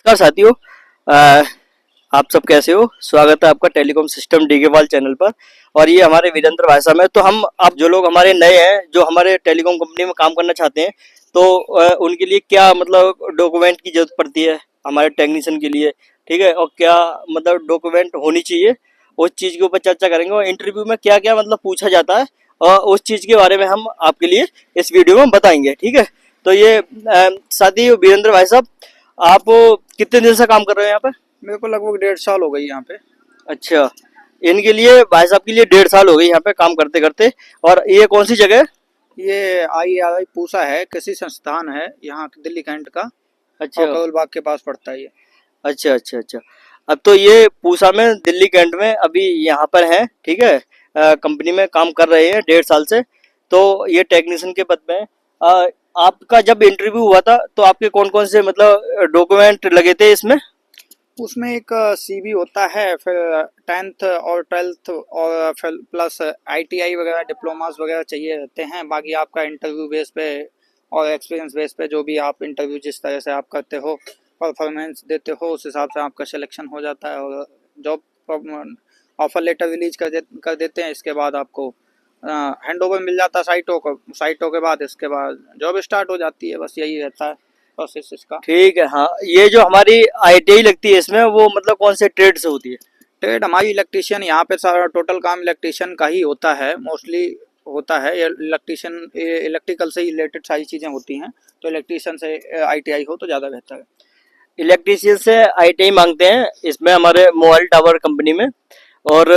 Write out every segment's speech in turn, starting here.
नमस्कार साथियों। अ, आप सब कैसे हो? स्वागत है आपका टेलीकॉम सिस्टम डीकेवाल चैनल पर। और ये हमारे वीरेंद्र भाई साहब हैं। तो हम आप जो लोग हमारे नए हैं, जो हमारे टेलीकॉम कंपनी में काम करना चाहते हैं, तो उनके लिए क्या मतलब डॉक्यूमेंट की जरूरत पड़ती है हमारे टेक्नीशियन के लिए, ठीक है, और क्या मतलब डॉक्यूमेंट होनी चाहिए, उस चीज़ के ऊपर चर्चा करेंगे। और इंटरव्यू में क्या क्या मतलब पूछा जाता है, और उस चीज़ के बारे में हम आपके लिए इस वीडियो में बताएंगे, ठीक है। तो ये साथी वीरेंद्र भाई साहब, आप कितने दिन से काम कर रहे हो यहाँ पे? मेरे को लगभग 1.5 साल हो गई यहाँ पे। अच्छा, इनके लिए भाई साहब के लिए 1.5 साल हो गई यहाँ पे काम करते करते। और ये कौन सी जगह है? ये IRI पूसा है, कृषि संस्थान है यहाँ दिल्ली कैंट का, और अच्छा करोल बाग के पास पड़ता है ये। अच्छा अच्छा अच्छा। अब तो ये पूसा में दिल्ली कैंट में अभी यहाँ पर है, ठीक है। कंपनी में काम कर रहे हैं 1.5 साल से। तो ये टेक्नीशियन के पद में है। आपका जब इंटरव्यू हुआ था तो आपके कौन कौन से मतलब डॉक्यूमेंट लगे थे इसमें? उसमें एक CV होता है, फिर 10th और 12th, और फिर प्लस ITI वगैरह डिप्लोमास वगैरह चाहिए रहते हैं। बाकी आपका इंटरव्यू बेस पे और एक्सपीरियंस बेस पे, जो भी आप इंटरव्यू जिस तरह से आप करते हो, परफॉर्मेंस देते हो, उस हिसाब से आपका सिलेक्शन हो जाता है और जॉब ऑफर लेटर रिलीज कर देते हैं। इसके बाद आपको हैंड ओवर मिल जाता है साइटों के बाद। इसके बाद जॉब स्टार्ट हो जाती है। बस यही रहता है प्रोसेस इसका। ठीक है। हाँ, ये जो हमारी आईटीआई लगती है इसमें, वो मतलब कौन से ट्रेड से होती है? ट्रेड हमारी इलेक्ट्रीशियन, यहाँ पे सारा टोटल काम इलेक्ट्रीशियन का ही होता है, मोस्टली होता है। इलेक्ट्रीशियन इलेक्ट्रिकल से रिलेटेड सारी चीज़ें होती हैं, तो इलेक्ट्रीशियन से ITI हो तो ज़्यादा बेहतर है। इलेक्ट्रीशियन से आईटीआई मांगते हैं इसमें हमारे मोबाइल टावर कंपनी में। और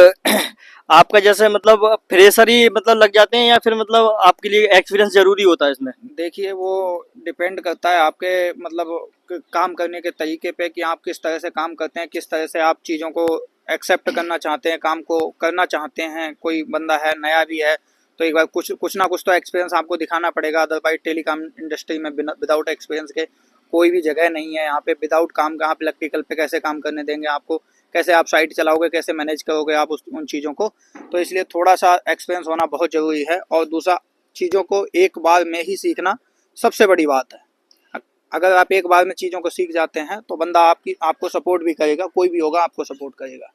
आपका जैसे मतलब फ्रेशर ही मतलब लग जाते हैं, या फिर मतलब आपके लिए एक्सपीरियंस जरूरी होता है इसमें? देखिए, वो डिपेंड करता है आपके मतलब काम करने के तरीके पे, कि आप किस तरह से काम करते हैं, किस तरह से आप चीज़ों को एक्सेप्ट करना चाहते हैं, काम को करना चाहते हैं। कोई बंदा है नया भी है, तो एक बार कुछ ना कुछ तो एक्सपीरियंस आपको दिखाना पड़ेगा। अदरवाइज टेलीकॉम इंडस्ट्री में विदाउट एक्सपीरियंस के कोई भी जगह नहीं है यहाँ पे। विदाउट काम का आप इलेक्ट्रिकल पे कैसे काम करने देंगे आपको, कैसे आप साइट चलाओगे, कैसे मैनेज करोगे आप उन चीज़ों को। तो इसलिए थोड़ा सा एक्सपीरियंस होना बहुत ज़रूरी है। और दूसरा, चीज़ों को एक बार में ही सीखना सबसे बड़ी बात है। अगर आप एक बार में चीज़ों को सीख जाते हैं तो बंदा आपको सपोर्ट भी करेगा, कोई भी होगा आपको सपोर्ट करेगा।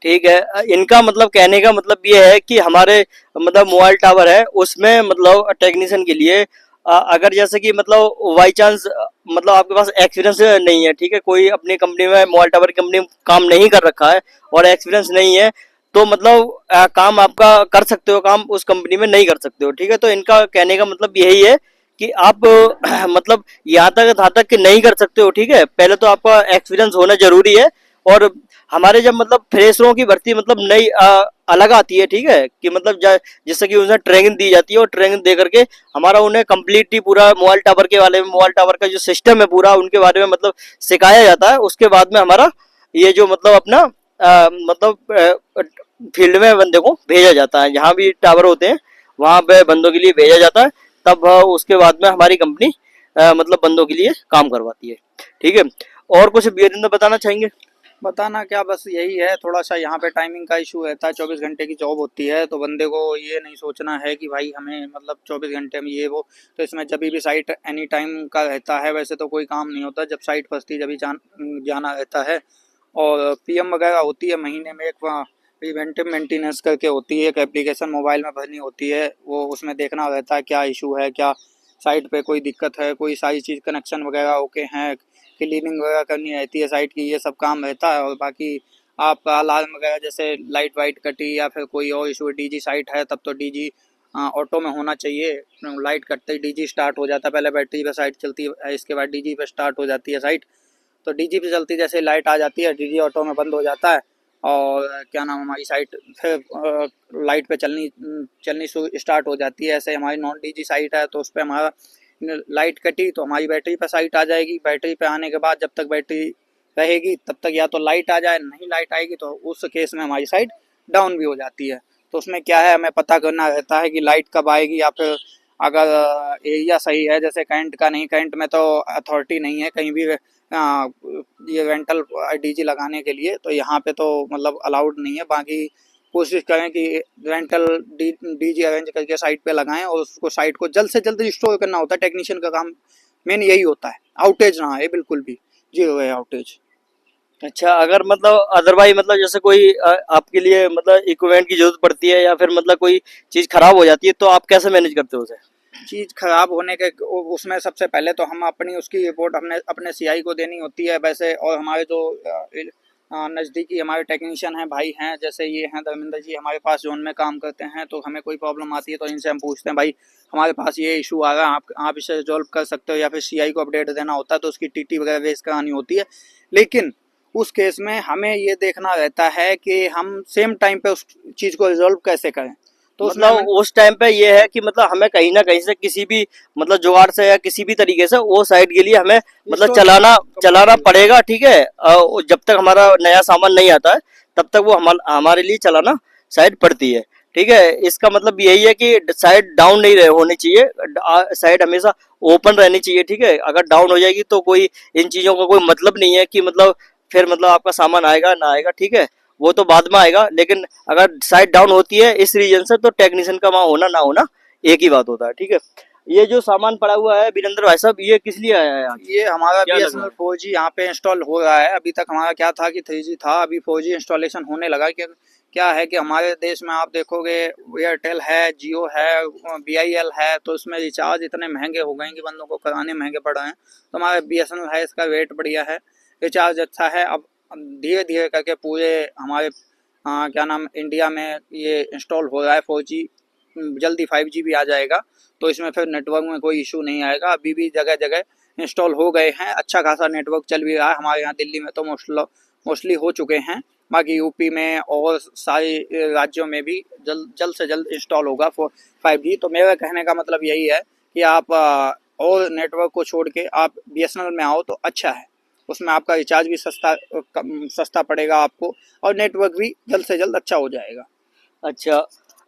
ठीक है। इनका मतलब कहने का मतलब ये है कि हमारे मतलब मोबाइल टावर है उसमें मतलब टेक्नीशियन के लिए अगर जैसे कि मतलब बाई चांस मतलब आपके पास एक्सपीरियंस नहीं है, ठीक है, कोई अपनी कंपनी में मोबाइल टावर की कंपनी में काम नहीं कर रखा है और एक्सपीरियंस नहीं है, तो मतलब काम आपका कर सकते हो, काम उस कंपनी में नहीं कर सकते हो, ठीक है। तो इनका कहने का मतलब यही है कि आप मतलब यहाँ तक कि नहीं कर सकते हो, ठीक है, पहले तो आपका एक्सपीरियंस होना जरूरी है। और हमारे जब मतलब फ्रेशरों की भर्ती मतलब नई अलग आती है, ठीक है, कि मतलब जिससे कि उन्हें ट्रेनिंग दी जाती है, और ट्रेनिंग दे करके हमारा उन्हें कम्प्लीटली पूरा मोबाइल टावर के बारे में, मोबाइल टावर का जो सिस्टम है पूरा उनके बारे में मतलब सिखाया जाता है। उसके बाद में हमारा ये जो मतलब अपना मतलब फील्ड में बंदे को भेजा जाता है, जहाँ भी टावर होते हैं वहाँ पे बंदों के लिए भेजा जाता है। तब उसके बाद में हमारी कंपनी मतलब बंदों के लिए काम करवाती है, ठीक है। और कुछ वीरेंद्र बताना चाहेंगे? बताना क्या, बस यही है। थोड़ा सा यहाँ पे टाइमिंग का इशू रहता है। 24 घंटे की जॉब होती है, तो बंदे को ये नहीं सोचना है कि भाई हमें मतलब 24 घंटे में ये वो। तो इसमें जब भी साइट एनी टाइम का रहता है। वैसे तो कोई काम नहीं होता, जब साइट फंसती जब जाना रहता है। और PM वगैरह होती है महीने में एक, प्रिवेंटिव मेंटेनेंस करके होती है, एक एप्लीकेशन मोबाइल में भरनी होती है। वो उसमें देखना रहता है क्या इशू है, क्या साइट पे कोई दिक्कत है, कोई सारी चीज़ कनेक्शन वगैरह ओके हैं, क्लीनिंग वगैरह करनी रहती है साइट की, ये सब काम रहता है। और बाकी आपका अलार्म वगैरह, जैसे लाइट वाइट कटी या फिर कोई और इशू, DG साइट है तब तो DG ऑटो में होना चाहिए। लाइट कटते ही DG स्टार्ट हो जाता है। पहले बैटरी पे साइट चलती है, इसके बाद DG पे स्टार्ट हो जाती है साइट। तो DG पे चलती जैसे लाइट आ जाती है, DG ऑटो में बंद हो जाता है। और क्या नाम, हमारी साइट फिर लाइट पे चलनी स्टार्ट हो जाती है। ऐसे हमारी नॉन DG साइट है, तो उस पर हमारा लाइट कटी तो हमारी बैटरी पे साइट आ जाएगी। बैटरी पे आने के बाद जब तक बैटरी रहेगी तब तक या तो लाइट आ जाए, नहीं लाइट आएगी तो उस केस में हमारी साइट डाउन भी हो जाती है। तो उसमें क्या है, हमें पता करना रहता है कि लाइट कब आएगी, या फिर अगर एरिया सही है, जैसे करंट का नहीं, करंट में तो अथॉरिटी नहीं है कहीं भी ये रेंटल DG लगाने के लिए, तो यहाँ पे तो मतलब अलाउड नहीं है। बाकी कोशिश करें कि रेंटल DG अरेंज करके साइट पे लगाएं, और उसको साइट को जल्द से जल्द रिस्टोर करना होता है। टेक्नीशियन का काम मेन यही होता है, आउटेज ना आए बिल्कुल भी। जीरो है आउटेज। अच्छा, अगर मतलब अदरवाइज मतलब जैसे कोई आपके लिए मतलब इक्विपमेंट की जरूरत पड़ती है या फिर मतलब कोई चीज खराब हो जाती है तो आप कैसे मैनेज करते हो उसे? चीज़ खराब होने के उसमें सबसे पहले तो हम अपनी उसकी रिपोर्ट हमने अपने सीआई को देनी होती है वैसे, और हमारे जो नज़दीकी हमारे टेक्नीशियन हैं भाई हैं, जैसे ये हैं धर्मेंद्र जी हमारे पास जोन में काम करते हैं, तो हमें कोई प्रॉब्लम आती है तो इनसे हम पूछते हैं भाई हमारे पास ये इशू आ रहा है, आप इसे रिजॉल्व कर सकते हो, या फिर सीआई को अपडेट देना होता है तो उसकी टीटी वगैरह रेज करानी होती है। लेकिन उस केस में हमें ये देखना रहता है कि हम सेम टाइम पे उस चीज़ को रिजॉल्व कैसे करें, तो उसमें मतलब हमें उस टाइम पे ये है कि मतलब हमें कहीं ना कहीं से किसी भी मतलब जुगाड़ से या किसी भी तरीके से वो साइड के लिए हमें मतलब इंस्टॉलेशन चलाना चलाना कंपलसरी होता है। पड़ेगा, ठीक है। जब तक हमारा नया सामान नहीं आता है तब तक वो हमारे लिए चलाना साइड पड़ती है, ठीक है। इसका मतलब यही है कि साइड डाउन नहीं रहे होनी चाहिए, साइड हमेशा ओपन रहनी चाहिए, ठीक है। अगर डाउन हो जाएगी तो कोई इन चीजों का कोई मतलब नहीं है कि मतलब फिर मतलब आपका सामान आएगा ना आएगा, ठीक है, वो तो बाद में आएगा। लेकिन अगर साइड डाउन होती है इस रीजन से तो टेक्नीशियन का वहां होना ना होना एक ही बात होता है, ठीक है। ये जो सामान पड़ा हुआ है वीरेंद्र भाई साहब, ये किस लिए आया है आज, ये हमारा क्या बी लग एस एन रहा एल है? 4G यहाँ पे इंस्टॉल हो रहा है। अभी तक हमारा क्या था कि 3G था, अभी 4G इंस्टॉलेशन होने लगा। कि क्या है कि हमारे देश में आप देखोगे एयरटेल है, जियो है, BIL है, तो इसमें रिचार्ज इतने महंगे हो गए हैं कि बंदों को कराने महंगे पड़ रहे हैं। तो हमारा BSNL है, इसका रेट बढ़िया है, रिचार्ज अच्छा है। अब धीरे धीरे करके पूरे हमारे क्या नाम इंडिया में ये इंस्टॉल हो रहा है 4G, जल्दी 5G भी आ जाएगा, तो इसमें फिर नेटवर्क में कोई इशू नहीं आएगा। अभी भी जगह जगह इंस्टॉल हो गए हैं, अच्छा खासा नेटवर्क चल भी रहा है। हमारे यहाँ दिल्ली में तो मोस्टली हो चुके हैं, बाकी यूपी में और सारे राज्यों में भी जल्द से जल्द इंस्टॉल होगा 5G। तो मेरा कहने का मतलब यही है कि आप और नेटवर्क को छोड़ के आप BSNL में आओ तो अच्छा है, उसमें आपका रिचार्ज भी सस्ता पड़ेगा आपको, और नेटवर्क भी जल्द से जल्द अच्छा हो जाएगा। अच्छा,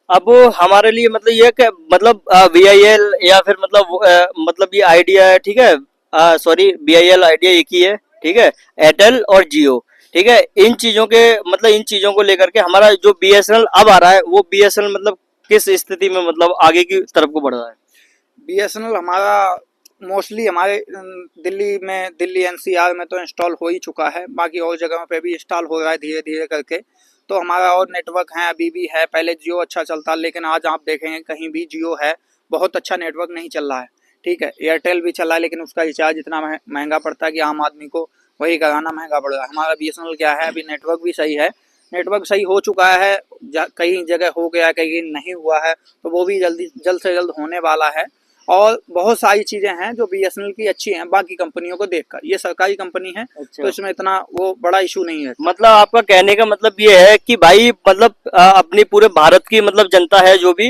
अब हमारे लिए मतलब ये कि मतलब VIL या फिर मतलब ये आइडिया है, ठीक है। सॉरी, VIL आइडिया एक ही है, ठीक है। एयरटेल और जियो, ठीक है। इन चीजों के मतलब इन चीजों को लेकर के हमारा जो BSNL अब आ रहा है वो BSNL मतलब किस स्थिति में मतलब आगे की तरफ को बढ़ रहा है? BSNL हमारा मोस्टली हमारे दिल्ली NCR में तो इंस्टॉल हो ही चुका है, बाकी और जगहों पे भी इंस्टॉल हो रहा है धीरे धीरे करके। तो हमारा और नेटवर्क है अभी भी है, पहले जियो अच्छा चलता, लेकिन आज आप देखेंगे कहीं भी जियो है, बहुत अच्छा नेटवर्क नहीं चल रहा है, ठीक है। एयरटेल भी चला है लेकिन उसका रिचार्ज इतना महंगा पड़ता है कि आम आदमी को वही कराना महंगा पड़ रहा है। हमारा BSNL क्या है, अभी नेटवर्क भी सही है, नेटवर्क सही हो चुका है, कई जगह हो गया, कहीं नहीं हुआ है, तो वो भी जल्द से जल्द होने वाला है। और बहुत सारी चीज़ें हैं जो BSNL की अच्छी हैं बाकी कंपनियों को देखकर, ये सरकारी कंपनी है तो अच्छा, इसमें इतना वो बड़ा इशू नहीं रहता। मतलब आपका कहने का मतलब ये है कि भाई मतलब अपनी पूरे भारत की मतलब जनता है जो भी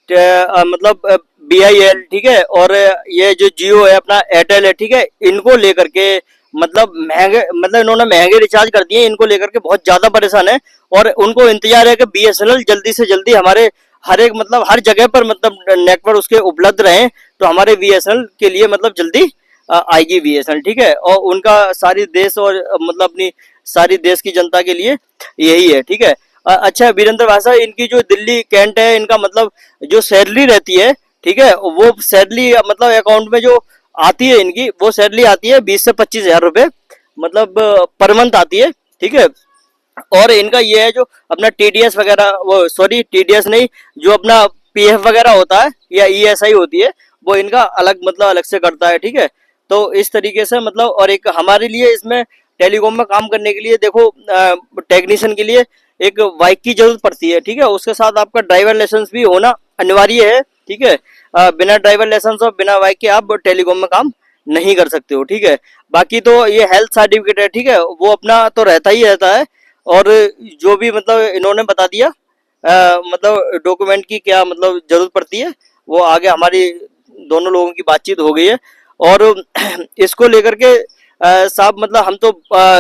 मतलब BIL, ठीक है, और ये जो जियो है अपना एयरटेल है, ठीक है, इनको लेकर के मतलब महंगे मतलब इन्होंने महंगे रिचार्ज कर दिए, इनको लेकर के बहुत ज्यादा परेशान है। और उनको इंतजार है कि BSNL जल्दी से जल्दी हमारे हर एक मतलब हर जगह पर मतलब नेटवर्क उसके उपलब्ध रहे, तो हमारे BSNL के लिए मतलब जल्दी आएगी BSNL, ठीक है। और उनका सारी देश और मतलब अपनी सारी देश की जनता के लिए यही है, ठीक है। अच्छा वीरेंद्र भाई साहब, इनकी जो दिल्ली कैंट है इनका मतलब जो सैलरी रहती है, ठीक है, वो सैलरी मतलब अकाउंट में जो आती है इनकी वो सैलरी आती है 20 से 25 हजार रुपए मतलब पर मंथ आती है, ठीक है। और इनका ये है जो अपना TDS वगैरह, वो सॉरी TDS नहीं, जो अपना PF वगैरह होता है या ESI होती है, वो इनका अलग मतलब अलग से करता है, ठीक है। तो इस तरीके से मतलब, और एक हमारे लिए इसमें टेलीकॉम में काम करने के लिए देखो टेक्नीशियन के लिए एक बाइक की जरूरत पड़ती है, ठीक है। उसके साथ आपका ड्राइवर लाइसेंस भी होना अनिवार्य है, ठीक है। बिना ड्राइवर लाइसेंस और बिना बाइक के आप टेलीकॉम में काम नहीं कर सकते हो, ठीक है। बाकी तो ये हेल्थ सर्टिफिकेट है, ठीक है, वो अपना तो रहता ही रहता है। और जो भी मतलब इन्होंने बता दिया मतलब डॉक्यूमेंट की क्या मतलब जरूरत पड़ती है, वो आगे हमारी दोनों लोगों की बातचीत हो गई है। और इसको लेकर के साहब मतलब हम तो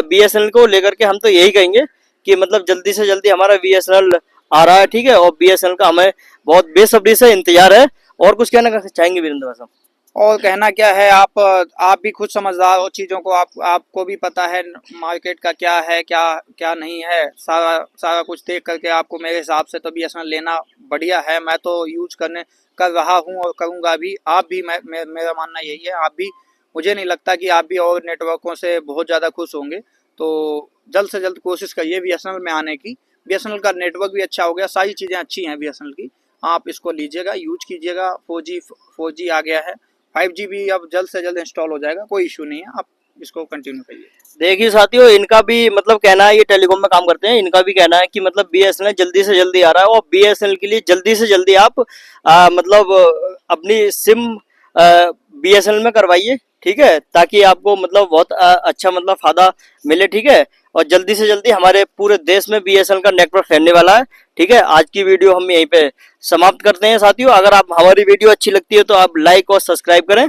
BSNL को लेकर के हम तो यही कहेंगे कि मतलब जल्दी से जल्दी हमारा BSNL आ रहा है, ठीक है। और BSNL का हमें बहुत बेसब्री से इंतजार है। और कुछ कहना चाहेंगे वीरेंद्र भाई साहब? और कहना क्या है, आप भी खुद समझदार हो चीज़ों को, आपको भी पता है मार्केट का क्या है, क्या क्या नहीं है, सारा सारा कुछ देख करके आपको मेरे हिसाब से तो BSNL लेना बढ़िया है। मैं तो यूज कर रहा हूँ और करूँगा भी, आप भी, मेरा मानना यही है, आप भी मुझे नहीं लगता कि आप भी और नेटवर्कों से बहुत ज़्यादा खुश होंगे। तो जल्द से जल्द कोशिश करिए बीएसएनएल में आने की। बीएसएनएल का नेटवर्क भी अच्छा हो गया, सारी चीज़ें अच्छी हैं बीएसएनएल की। आप इसको लीजिएगा, यूज कीजिएगा। 4G आ गया है, 5G भी अब जल्द से जल्द इंस्टॉल हो जाएगा, कोई इशू नहीं है। आप इसको कंटिन्यू करिए। देखिए साथियों, इनका भी मतलब कहना है, ये टेलीकॉम में काम करते हैं, इनका भी कहना है कि मतलब बीएसएनएल जल्दी से जल्दी आ रहा है और बीएसएनएल के लिए जल्दी से जल्दी आप मतलब अपनी सिम बीएसएनएल में करवाइए, ठीक है, ताकि आपको मतलब बहुत अच्छा मतलब फायदा मिले, ठीक है। और जल्दी से जल्दी हमारे पूरे देश में बीएसएनएल का नेटवर्क फैलने वाला है, ठीक है। आज की वीडियो हम यहीं पे समाप्त करते हैं साथियों। अगर आप हमारी वीडियो अच्छी लगती है तो आप लाइक और सब्सक्राइब करें।